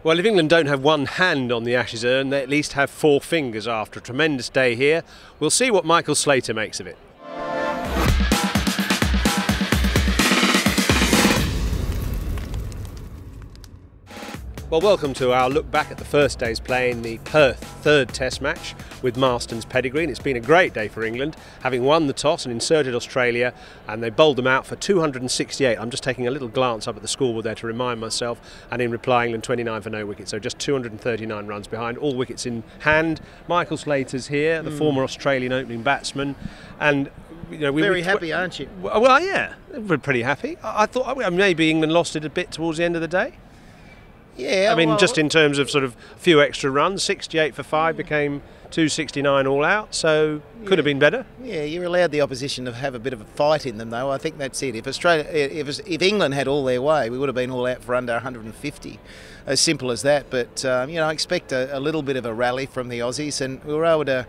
Well, if England don't have one hand on the Ashes urn, they at least have four fingers after a tremendous day here. We'll see what Michael Slater makes of it. Well, welcome to our look back at the first day's play in the Perth third Test match with Marston's pedigree, and it's been a great day for England, having won the toss and inserted Australia, and they bowled them out for 268. I'm just taking a little glance up at the scoreboard there to remind myself, and in reply, England 29 for no wickets, so just 239 runs behind, all wickets in hand. Michael Slater's here, the former Australian opening batsman, and you know, very happy, aren't you? Well, yeah, we're pretty happy. I thought maybe England lost it a bit towards the end of the day. Yeah, I mean, just in terms of sort of a few extra runs, 68 for 5 became 269 all out, so could have been better. Yeah, you're allowed the opposition to have a bit of a fight in them, though. I think that's it. If England had all their way, we would have been all out for under 150. As simple as that. But I expect a little bit of a rally from the Aussies, and we were able to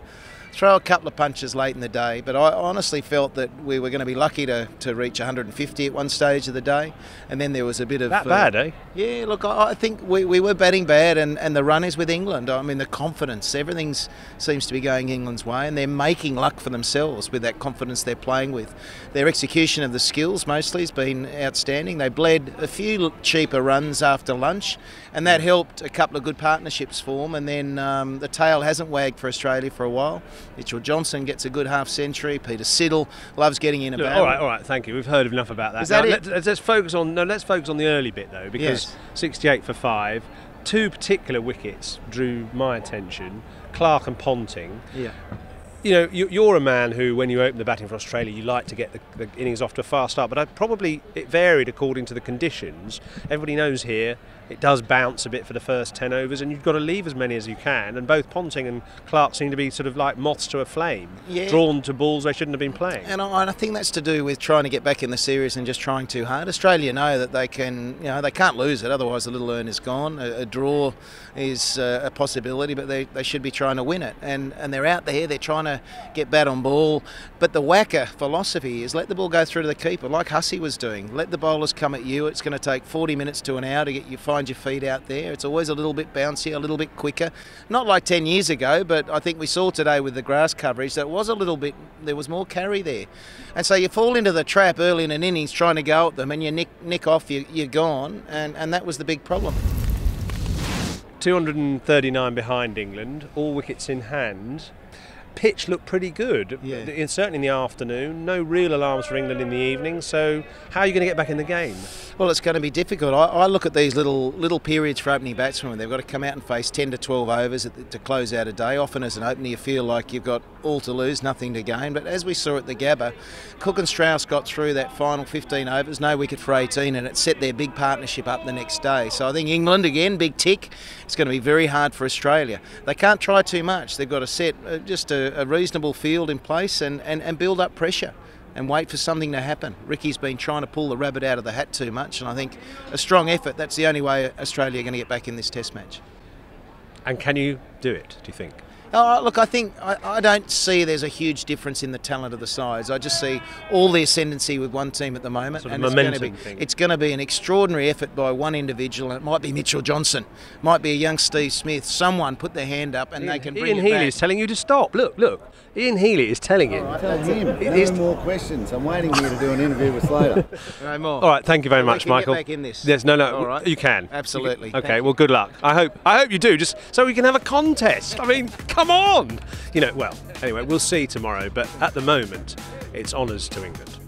throw a couple of punches late in the day, but I honestly felt that we were going to be lucky to reach 150 at one stage of the day, and then there was a bit of... That bad, eh? Yeah, look, I think we were batting bad, and the run is with England. I mean, the confidence, everything seems to be going England's way, and they're making luck for themselves with that confidence they're playing with. Their execution of the skills mostly has been outstanding. They bled a few cheaper runs after lunch, and that helped a couple of good partnerships form, and then the tail hasn't wagged for Australia for a while. Mitchell Johnson gets a good half-century. Peter Siddle loves getting in a battle. All right, thank you. We've heard enough about that. Is that it? Let's focus on the early bit though, because yes. 68 for 5, two particular wickets drew my attention: Clark and Ponting. Yeah. You know, you're a man who, when you open the batting for Australia, you like to get the innings off to a fast start, but it varied according to the conditions. Everybody knows here it does bounce a bit for the first 10 overs, and you've got to leave as many as you can, and both Ponting and Clark seem to be sort of like moths to a flame, drawn to balls they shouldn't have been playing. And I think that's to do with trying to get back in the series and just trying too hard. Australia know that they can't lose it, otherwise the little earn is gone. A draw is a possibility, but they should be trying to win it, and they're out there, they're trying to get bat on ball, but the whacker philosophy is let the ball go through to the keeper, like Hussey was doing. Let the bowlers come at you. It's going to take 40 minutes to an hour to get you find your feet out there. It's always a little bit bouncy, a little bit quicker. Not like 10 years ago, but I think we saw today with the grass coverage that there was more carry there. And so you fall into the trap early in an innings trying to go at them, and you nick off, you're gone, and that was the big problem. 239 behind England, all wickets in hand. Pitch looked pretty good, certainly in the afternoon. No real alarms for England in the evening, so how are you going to get back in the game? Well, it's going to be difficult. I look at these little periods for opening batsmen. They've got to come out and face 10 to 12 overs to close out a day. Often as an opener you feel like you've got all to lose, nothing to gain. But as we saw at the Gabba, Cook and Strauss got through that final 15 overs, no wicket for 18, and it set their big partnership up the next day. So I think England, again, big tick. It's going to be very hard for Australia. They can't try too much. They've got to set just a reasonable field in place and build up pressure and wait for something to happen. Ricky's been trying to pull the rabbit out of the hat too much, and I think a strong effort, that's the only way Australia are going to get back in this Test match. And can you do it, do you think? Oh, look, I don't see there's a huge difference in the talent of the sides. I just see all the ascendancy with one team at the moment. Sort of momentum thing. It's going to be an extraordinary effort by one individual, and it might be Mitchell Johnson, might be a young Steve Smith. Someone put their hand up and they can bring it back. Ian Healy is telling you to stop. Look. Ian Healy is telling you. Tell him. No more questions. I'm waiting here to do an interview with Slater. No more. All right, thank you very much, Michael. Get back in this. Yes, no, all right. You can. Absolutely. Okay, well, good luck. I hope you do, just so we can have a contest. I mean, come on. Well, anyway, we'll see tomorrow, but at the moment, it's honours to England.